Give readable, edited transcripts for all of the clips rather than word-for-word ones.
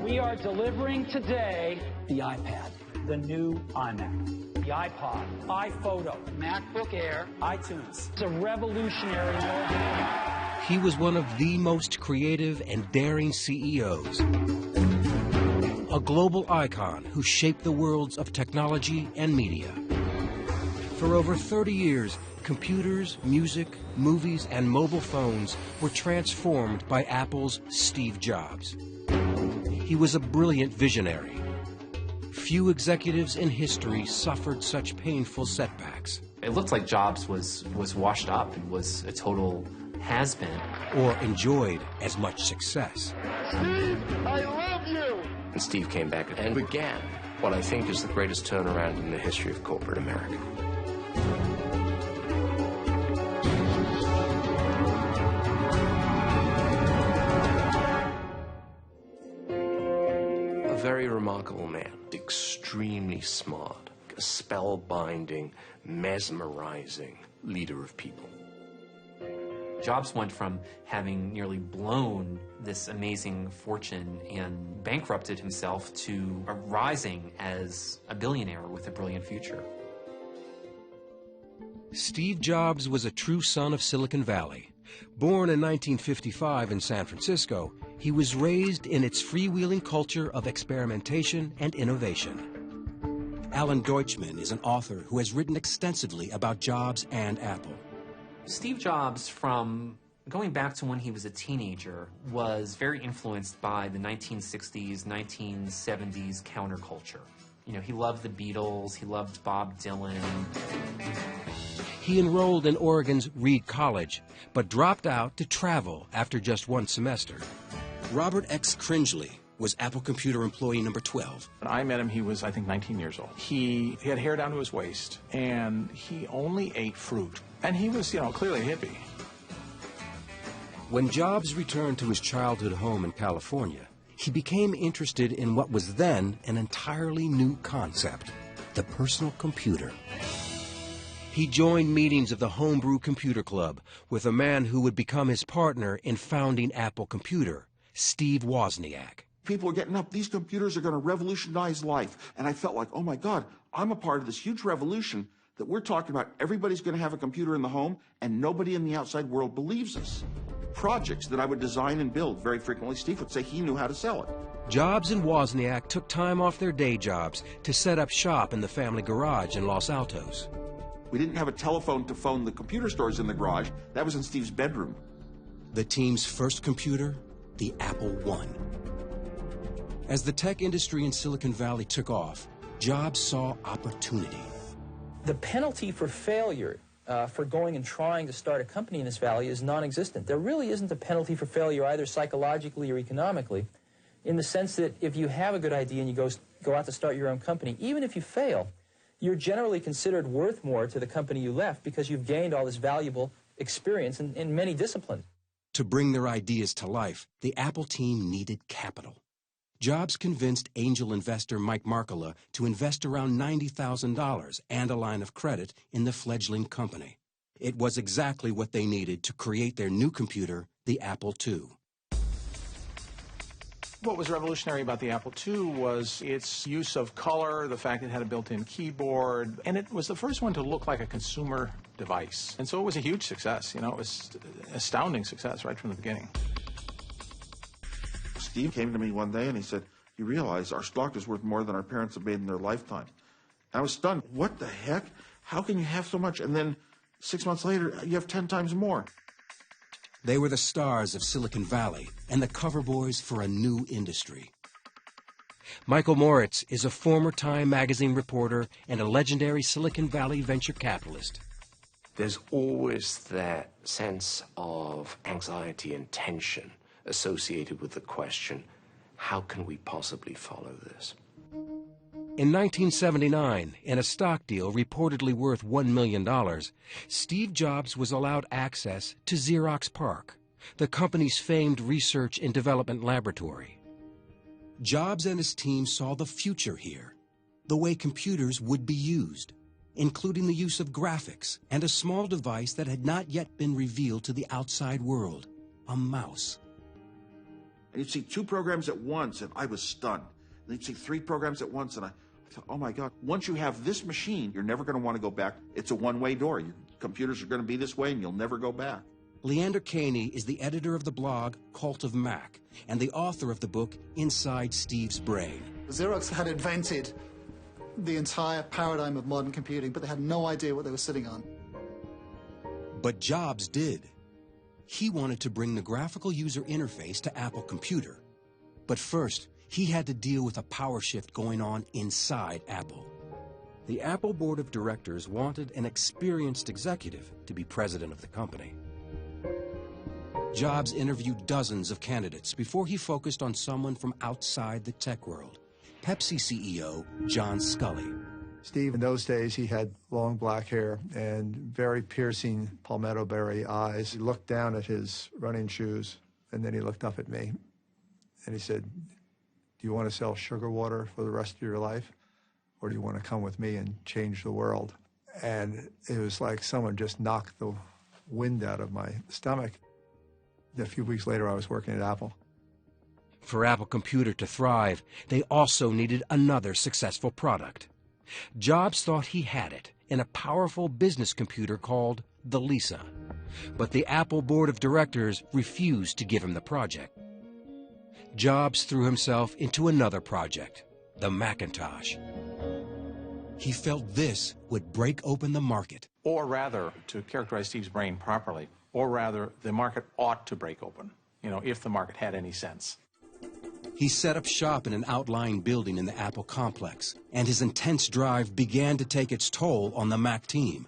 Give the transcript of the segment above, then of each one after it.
We are delivering today the iPad, the new iMac, the iPod, iPhoto, MacBook Air, iTunes. It's a revolutionary mobile. He was one of the most creative and daring CEOs. A global icon who shaped the worlds of technology and media. For over 30 years, computers, music, movies, and mobile phones were transformed by Apple's Steve Jobs. He was a brilliant visionary. Few executives in history suffered such painful setbacks. It looked like Jobs was washed up and was a total has-been. Or enjoyed as much success. Steve, I love you! And Steve came back and began what I think is the greatest turnaround in the history of corporate America. A very remarkable man, extremely smart, a spellbinding, mesmerizing leader of people. Jobs went from having nearly blown this amazing fortune and bankrupted himself to rising as a billionaire with a brilliant future. Steve Jobs was a true son of Silicon Valley. Born in 1955 in San Francisco, he was raised in its freewheeling culture of experimentation and innovation. Alan Deutschman is an author who has written extensively about Jobs and Apple. Steve Jobs, from going back to when he was a teenager, was very influenced by the 1960s, 1970s counterculture. You know, he loved the Beatles, he loved Bob Dylan. He enrolled in Oregon's Reed College, but dropped out to travel after just one semester. Robert X. Cringely was Apple Computer employee number 12. When I met him, he was, I think, 19 years old. He had hair down to his waist, and he only ate fruit. And he was, clearly a hippie. When Jobs returned to his childhood home in California, he became interested in what was then an entirely new concept, the personal computer. He joined meetings of the Homebrew Computer Club with a man who would become his partner in founding Apple Computer, Steve Wozniak. People are getting up, these computers are going to revolutionize life. And I felt like, oh my God, I'm a part of this huge revolution that we're talking about. Everybody's going to have a computer in the home, and nobody in the outside world believes us. Projects that I would design and build, very frequently Steve would say he knew how to sell it. Jobs and Wozniak took time off their day jobs to set up shop in the family garage in Los Altos. We didn't have a telephone to phone the computer stores in the garage. That was in Steve's bedroom. The team's first computer, the Apple I. As the tech industry in Silicon Valley took off, Jobs saw opportunity. The penalty for failure for going and trying to start a company in this valley is non-existent. There really isn't a penalty for failure either psychologically or economically, in the sense that if you have a good idea and you go out to start your own company, even if you fail, you're generally considered worth more to the company you left because you've gained all this valuable experience in many disciplines. To bring their ideas to life, the Apple team needed capital. Jobs convinced angel investor Mike Markkula to invest around $90,000 and a line of credit in the fledgling company. It was exactly what they needed to create their new computer, the Apple II. What was revolutionary about the Apple II was its use of color, the fact it had a built-in keyboard, and it was the first one to look like a consumer device. And so it was a huge success. It was an astounding success right from the beginning. Steve came to me one day and he said, you realize our stock is worth more than our parents have made in their lifetime. I was stunned. What the heck? How can you have so much? And then 6 months later, you have 10 times more. They were the stars of Silicon Valley and the cover boys for a new industry. Michael Moritz is a former Time magazine reporter and a legendary Silicon Valley venture capitalist. There's always that sense of anxiety and tension associated with the question, how can we possibly follow this? In 1979, in a stock deal reportedly worth $1 million, Steve Jobs was allowed access to Xerox PARC, the company's famed research and development laboratory. Jobs and his team saw the future here, the way computers would be used, including the use of graphics and a small device that had not yet been revealed to the outside world, a mouse. And you'd see 2 programs at once, and I was stunned. And you'd see 3 programs at once, and I thought, oh my God, once you have this machine, you're never going to want to go back. It's a one-way door. Your computers are going to be this way, and you'll never go back. Leander Caney is the editor of the blog Cult of Mac and the author of the book Inside Steve's Brain. Xerox had invented the entire paradigm of modern computing, but they had no idea what they were sitting on. But Jobs did. He wanted to bring the graphical user interface to Apple Computer. But first, he had to deal with a power shift going on inside Apple. The Apple board of directors wanted an experienced executive to be president of the company. Jobs interviewed dozens of candidates before he focused on someone from outside the tech world, Pepsi CEO John Sculley. Steve, in those days, he had long black hair and very piercing palmetto berry eyes. He looked down at his running shoes, and then he looked up at me, and he said, do you want to sell sugar water for the rest of your life, or do you want to come with me and change the world? And it was like someone just knocked the wind out of my stomach. A few weeks later, I was working at Apple. For Apple Computer to thrive, they also needed another successful product. Jobs thought he had it in a powerful business computer called the Lisa. But the Apple board of directors refused to give him the project. Jobs threw himself into another project, the Macintosh. He felt this would break open the market. Or rather, to characterize Steve's brain properly, or rather, the market ought to break open, if the market had any sense. He set up shop in an outlying building in the Apple complex, and his intense drive began to take its toll on the Mac team.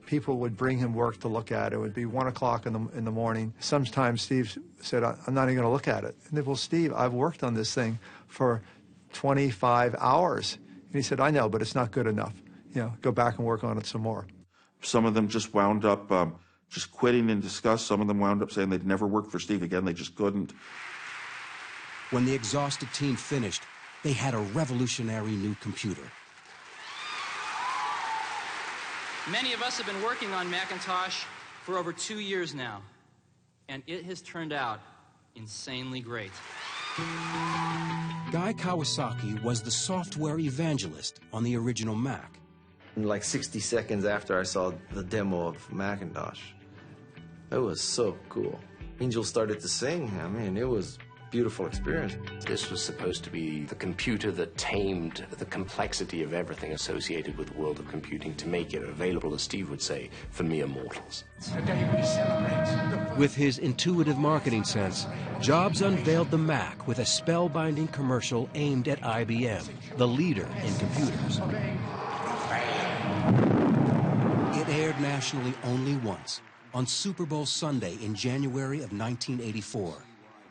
People would bring him work to look at. It would be 1 o'clock in the morning. Sometimes Steve said, I'm not even going to look at it. And they, well, Steve, I've worked on this thing for 25 hours. And he said, I know, but it's not good enough. Go back and work on it some more. Some of them just wound up just quitting in disgust. Some of them wound up saying they'd never work for Steve again. They just couldn't. When the exhausted team finished, they had a revolutionary new computer. Many of us have been working on Macintosh for over 2 years now, and it has turned out insanely great. Guy Kawasaki was the software evangelist on the original Mac. Like 60 seconds after I saw the demo of Macintosh, it was so cool. Angel started to sing. I mean, it was a beautiful experience. This was supposed to be the computer that tamed the complexity of everything associated with the world of computing to make it available, as Steve would say, for mere mortals. Today we celebrate. With his intuitive marketing sense, Jobs unveiled the Mac with a spellbinding commercial aimed at IBM, the leader in computers. It aired nationally only once, on Super Bowl Sunday in January of 1984.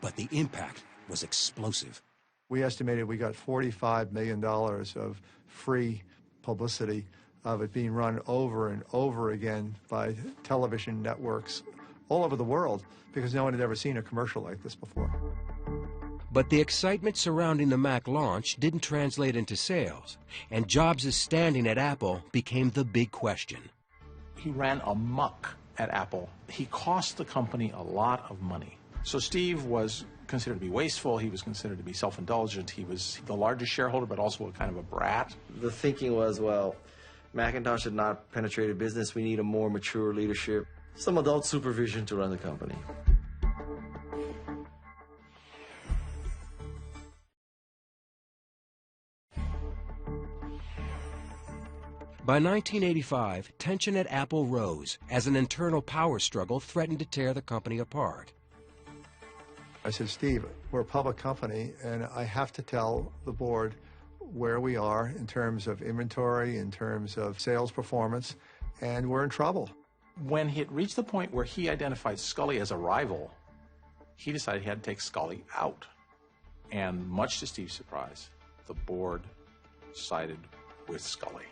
But the impact was explosive. We estimated we got $45 million of free publicity of it being run over and over again by television networks all over the world because no one had ever seen a commercial like this before. But the excitement surrounding the Mac launch didn't translate into sales, and Jobs' standing at Apple became the big question. He ran amok at Apple. He cost the company a lot of money. So Steve was considered to be wasteful. He was considered to be self-indulgent. He was the largest shareholder, but also a kind of a brat. The thinking was, well, Macintosh had not penetrated business. We need a more mature leadership, some adult supervision to run the company. By 1985, tension at Apple rose as an internal power struggle threatened to tear the company apart. I said, Steve, we're a public company, and I have to tell the board where we are in terms of inventory, in terms of sales performance, and we're in trouble. When he had reached the point where he identified Sculley as a rival, he decided he had to take Sculley out. And much to Steve's surprise, the board sided with Sculley.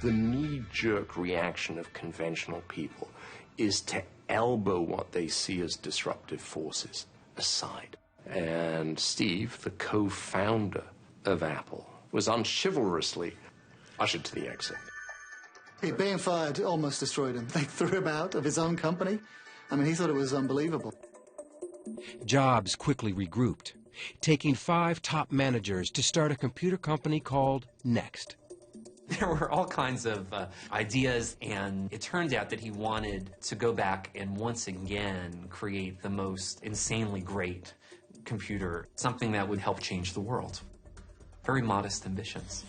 The knee-jerk reaction of conventional people is to elbow what they see as disruptive forces aside. And Steve, the co-founder of Apple, was unchivalrously ushered to the exit. Being fired almost destroyed him. They threw him out of his own company. I mean, he thought it was unbelievable. Jobs quickly regrouped, taking 5 top managers to start a computer company called Next. There were all kinds of ideas, and it turned out that he wanted to go back and once again create the most insanely great computer, something that would help change the world. Very modest ambitions.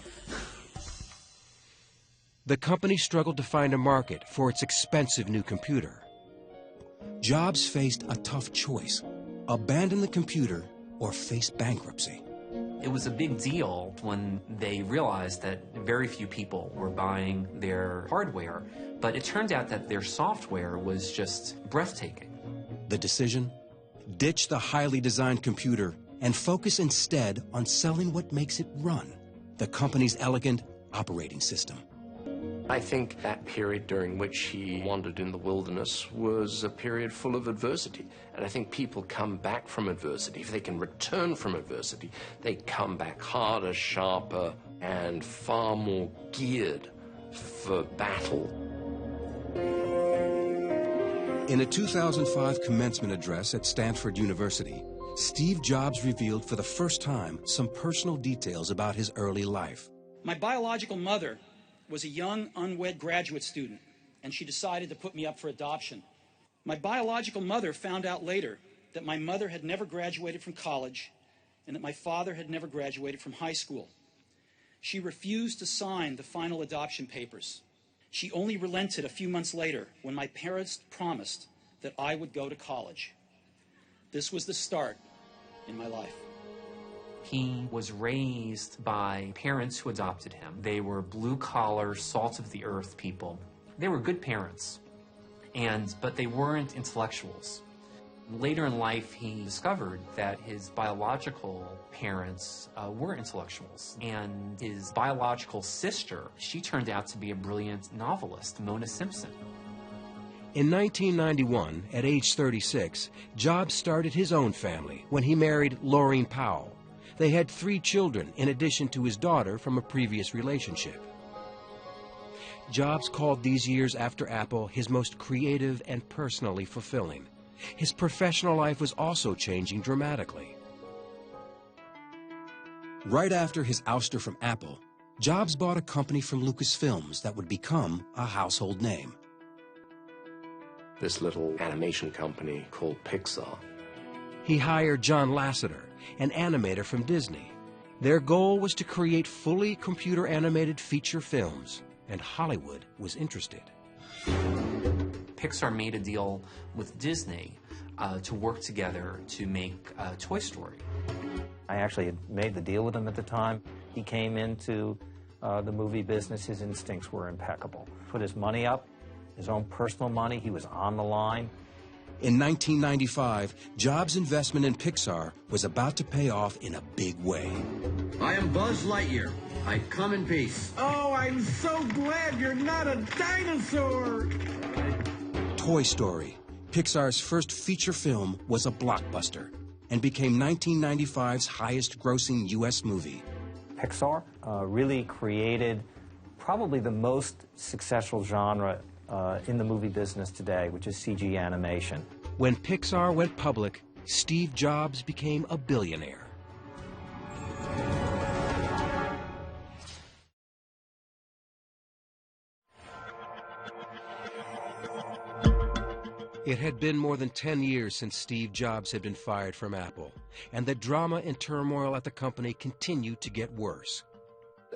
The company struggled to find a market for its expensive new computer. Jobs faced a tough choice: abandon the computer or face bankruptcy. It was a big deal when they realized that very few people were buying their hardware, but it turned out that their software was just breathtaking. The decision? Ditch the highly designed computer and focus instead on selling what makes it run, the company's elegant operating system. I think that period during which he wandered in the wilderness was a period full of adversity. And I think people come back from adversity. If they can return from adversity, they come back harder, sharper, and far more geared for battle. In a 2005 commencement address at Stanford University, Steve Jobs revealed for the first time some personal details about his early life. My biological mother was a young, unwed graduate student, and she decided to put me up for adoption. My biological mother found out later that my mother had never graduated from college and that my father had never graduated from high school. She refused to sign the final adoption papers. She only relented a few months later when my parents promised that I would go to college. This was the start in my life. He was raised by parents who adopted him. They were blue-collar, salt-of-the-earth people. They were good parents, but they weren't intellectuals. Later in life, he discovered that his biological parents were intellectuals, and his biological sister, she turned out to be a brilliant novelist, Mona Simpson. In 1991, at age 36, Jobs started his own family when he married Laureen Powell. They had 3 children in addition to his daughter from a previous relationship. Jobs called these years after Apple his most creative and personally fulfilling. His professional life was also changing dramatically. Right after his ouster from Apple, Jobs bought a company from Lucasfilms that would become a household name. This little animation company called Pixar. He hired John Lasseter, an animator from Disney. Their goal was to create fully computer-animated feature films, and Hollywood was interested. Pixar made a deal with Disney to work together to make Toy Story. I actually had made the deal with him at the time. He came into the movie business. His instincts were impeccable. Put his money up, his own personal money. He was on the line. In 1995, Jobs' investment in Pixar was about to pay off in a big way. I am Buzz Lightyear. I come in peace. Oh, I'm so glad you're not a dinosaur! Toy Story, Pixar's first feature film, was a blockbuster and became 1995's highest-grossing U.S. movie. Pixar really created probably the most successful genre in the movie business today, which is CG animation. When Pixar went public, Steve Jobs became a billionaire. It had been more than 10 years since Steve Jobs had been fired from Apple, and the drama and turmoil at the company continued to get worse.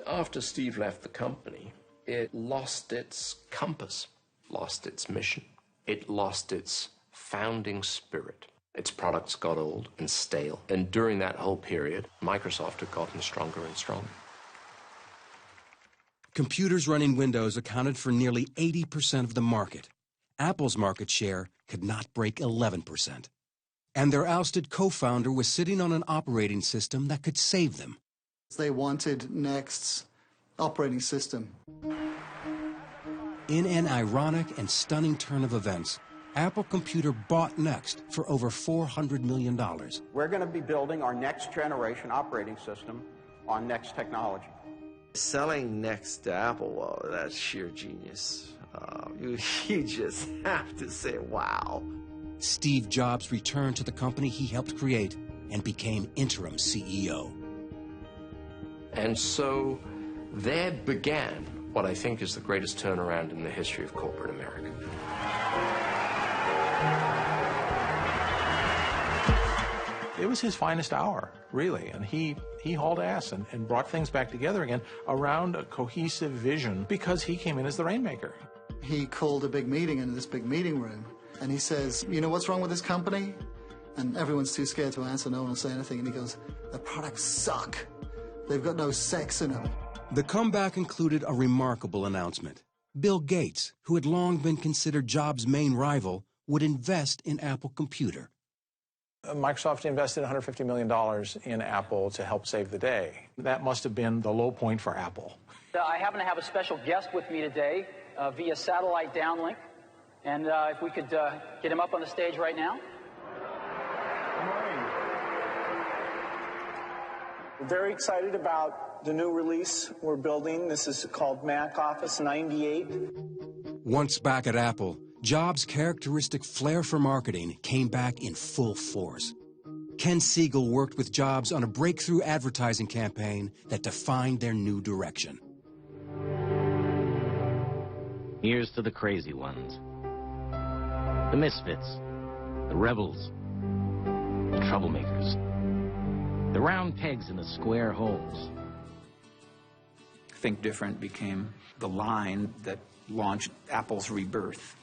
After Steve left the company, it lost its compass, lost its mission. It lost its founding spirit. Its products got old and stale. And during that whole period, Microsoft had gotten stronger and stronger. Computers running Windows accounted for nearly 80% of the market. Apple's market share could not break 11%. And their ousted co-founder was sitting on an operating system that could save them. They wanted Next's operating system. In an ironic and stunning turn of events, Apple Computer bought Next for over $400 million. We're going to be building our next generation operating system on Next technology. Selling Next to Apple, well, that's sheer genius. You just have to say, wow. Steve Jobs returned to the company he helped create and became interim CEO. And so there began what I think is the greatest turnaround in the history of corporate America. It was his finest hour, really, and he hauled ass and brought things back together again around a cohesive vision because he came in as the rainmaker. He called a big meeting in this big meeting room, and he says, you know what's wrong with this company? And everyone's too scared to answer, no one will say anything, and he goes, the products suck. They've got no sex in them. The comeback included a remarkable announcement. Bill Gates, who had long been considered Jobs' main rival, would invest in Apple Computer. Microsoft invested $150 million in Apple to help save the day. That must have been the low point for Apple. I happen to have a special guest with me today via satellite downlink. And if we could get him up on the stage right now. Good morning. We're very excited about the new release we're building. This is called Mac Office 98. Once back at Apple, Jobs' characteristic flair for marketing came back in full force. Ken Siegel worked with Jobs on a breakthrough advertising campaign that defined their new direction. Here's to the crazy ones, the misfits, the rebels, the troublemakers, the round pegs in the square holes. Think Different became the line that launched Apple's rebirth.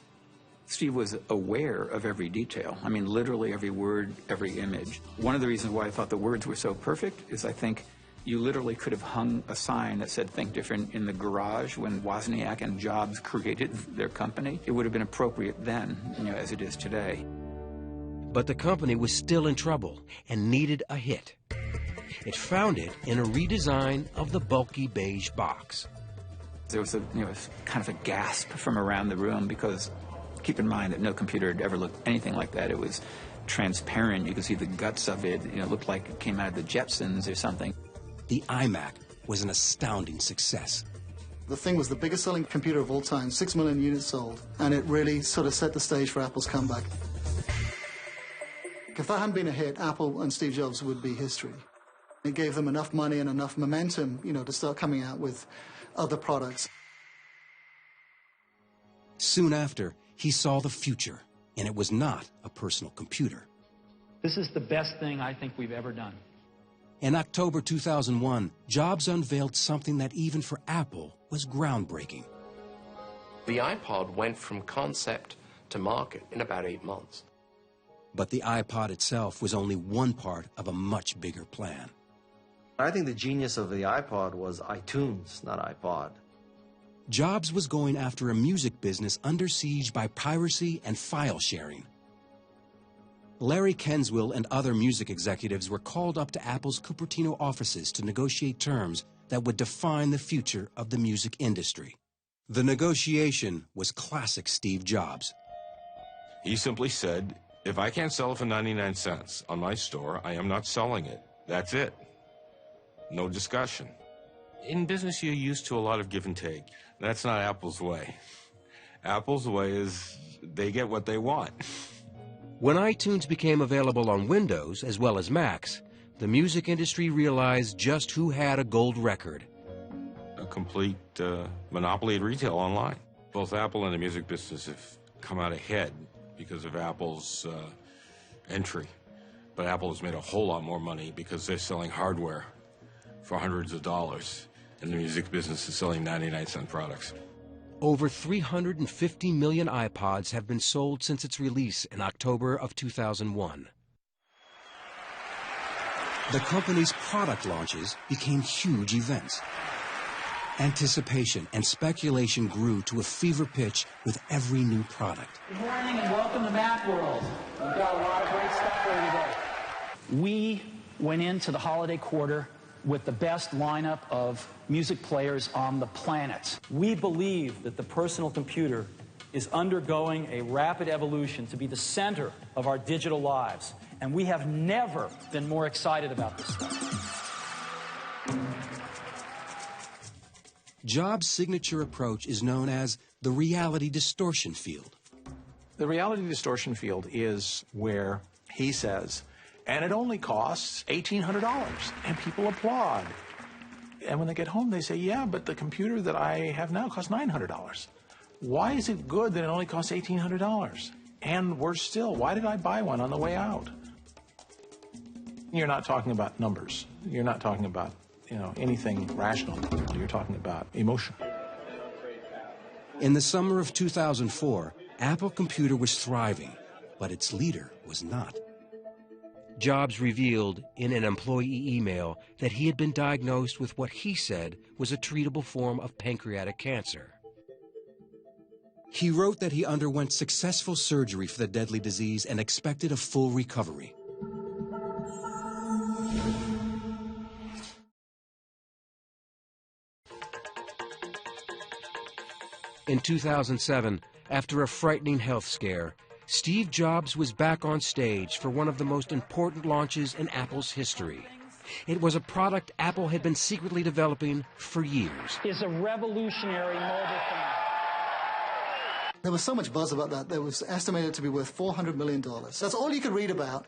Steve was aware of every detail. I mean, literally every word, every image. One of the reasons why I thought the words were so perfect is I think you literally could have hung a sign that said Think Different in the garage when Wozniak and Jobs created their company. It would have been appropriate then, as it is today. But the company was still in trouble and needed a hit. It found it in a redesign of the bulky beige box. There was a kind of a gasp from around the room because keep in mind that no computer had ever looked anything like that. It was transparent. You could see the guts of it. It looked like it came out of the Jetsons or something. The iMac was an astounding success. The thing was the biggest selling computer of all time, 6 million units sold, and it really sort of set the stage for Apple's comeback. If that hadn't been a hit, Apple and Steve Jobs would be history. It gave them enough money and enough momentum, to start coming out with other products. Soon after, he saw the future, and it was not a personal computer. This is the best thing I think we've ever done. In October 2001, Jobs unveiled something that even for Apple was groundbreaking. The iPod went from concept to market in about 8 months. But the iPod itself was only one part of a much bigger plan. I think the genius of the iPod was iTunes, not iPod. Jobs was going after a music business under siege by piracy and file sharing. Larry Kenswell and other music executives were called up to Apple's Cupertino offices to negotiate terms that would define the future of the music industry. The negotiation was classic Steve Jobs. He simply said, if I can't sell it for 99 cents on my store, I am not selling it. That's it. No discussion. In business, you're used to a lot of give and take. That's not Apple's way. Apple's way is they get what they want. When iTunes became available on Windows as well as Macs, the music industry realized just who had a gold record. A complete monopoly at retail online. Both Apple and the music business have come out ahead because of Apple's entry. But Apple has made a whole lot more money because they're selling hardware for hundreds of dollars, and the music business is selling 99-cent products. Over 350 million iPods have been sold since its release in October of 2001. The company's product launches became huge events. Anticipation and speculation grew to a fever pitch with every new product. Good morning and welcome to Macworld. We've got a lot of great stuff for you today. We went into the holiday quarter with the best lineup of music players on the planet. We believe that the personal computer is undergoing a rapid evolution to be the center of our digital lives, and we have never been more excited about this stuff. Jobs' signature approach is known as the reality distortion field. The reality distortion field is where he says, and it only costs $1,800, and people applaud. And when they get home, they say, yeah, but the computer that I have now costs $900. Why is it good that it only costs $1,800? And worse still, why did I buy one on the way out? You're not talking about numbers. You're not talking about, anything rational. You're talking about emotion. In the summer of 2004, Apple Computer was thriving, but its leader was not. Jobs revealed in an employee email that he had been diagnosed with what he said was a treatable form of pancreatic cancer. He wrote that he underwent successful surgery for the deadly disease and expected a full recovery. In 2007, after a frightening health scare, Steve Jobs was back on stage for one of the most important launches in Apple's history. It was a product Apple had been secretly developing for years. Is a revolutionary mobile phone. There was so much buzz about that. It was estimated to be worth $400 million. That's all you could read about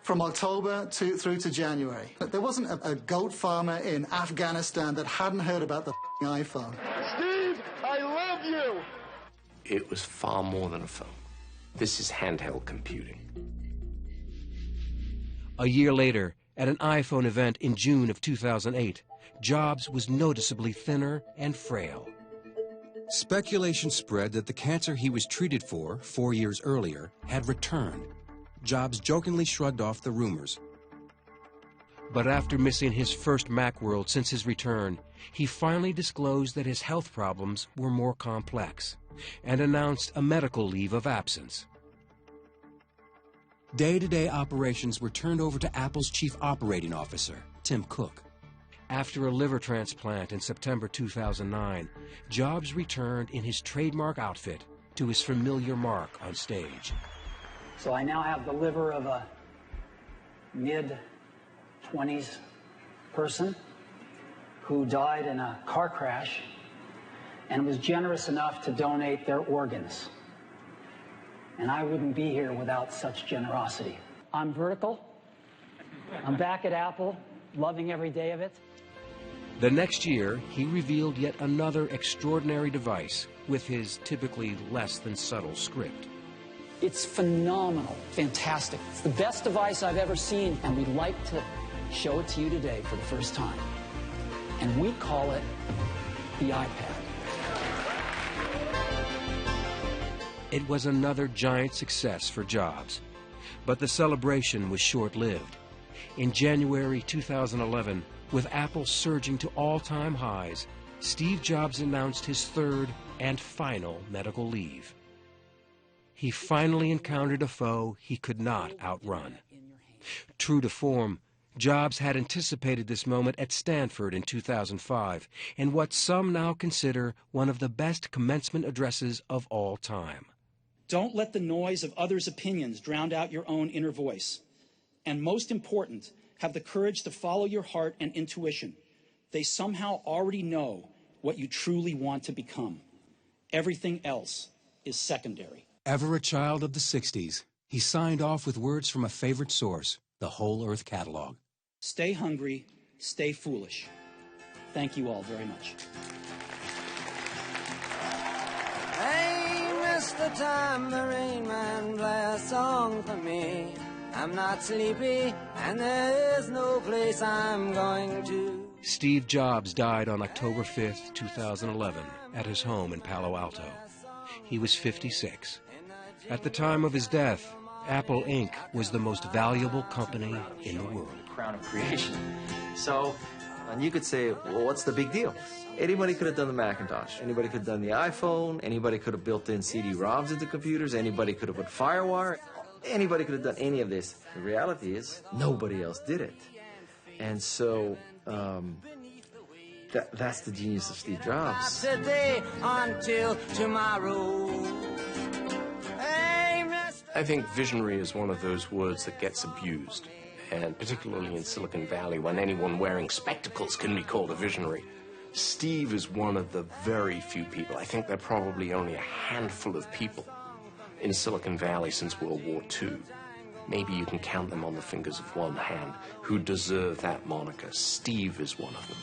from October through to January. There wasn't a goat farmer in Afghanistan that hadn't heard about the iPhone. Steve, I love you! It was far more than a phone. This is handheld computing. A year later, at an iPhone event in June of 2008, Jobs was noticeably thinner and frail. Speculation spread that the cancer he was treated for 4 years earlier had returned. Jobs jokingly shrugged off the rumors. But after missing his first Macworld since his return, he finally disclosed that his health problems were more complex and announced a medical leave of absence. Day-to-day operations were turned over to Apple's chief operating officer, Tim Cook. After a liver transplant in September 2009, Jobs returned in his trademark outfit to his familiar mark on stage. So I now have the liver of a mid-20s person who died in a car crash and was generous enough to donate their organs. And I wouldn't be here without such generosity. I'm vertical. I'm back at Apple, loving every day of it. The next year, he revealed yet another extraordinary device with his typically less than subtle script. It's phenomenal, fantastic. It's the best device I've ever seen, and we'd like to show it to you today for the first time. And we call it the iPad. It was another giant success for Jobs, but the celebration was short-lived. In January 2011, with Apple surging to all-time highs, Steve Jobs announced his third and final medical leave. He finally encountered a foe he could not outrun. True to form, Jobs had anticipated this moment at Stanford in 2005, in what some now consider one of the best commencement addresses of all time. Don't let the noise of others' opinions drown out your own inner voice. And most important, have the courage to follow your heart and intuition. They somehow already know what you truly want to become. Everything else is secondary. Ever a child of the 60s, he signed off with words from a favorite source, the Whole Earth Catalog. Stay hungry, stay foolish. Thank you all very much. Hey, Mr. Tambourine Man, play a song for me. I'm not sleepy, and there is no place I'm going to. Steve Jobs died on October 5th, 2011, at his home in Palo Alto. He was 56. At the time of his death, Apple Inc. was the most valuable company in the world. Crown of creation. So, and you could say, well, what's the big deal? Anybody could have done the Macintosh. Anybody could have done the iPhone. Anybody could have built in CD-ROMs into computers. Anybody could have put FireWire. Anybody could have done any of this. The reality is, nobody else did it. And so, that's the genius of Steve Jobs. Today until tomorrow. I think visionary is one of those words that gets abused, and particularly in Silicon Valley, when anyone wearing spectacles can be called a visionary. Steve is one of the very few people, I think there are probably only a handful of people in Silicon Valley since World War II. Maybe you can count them on the fingers of one hand who deserve that moniker. Steve is one of them.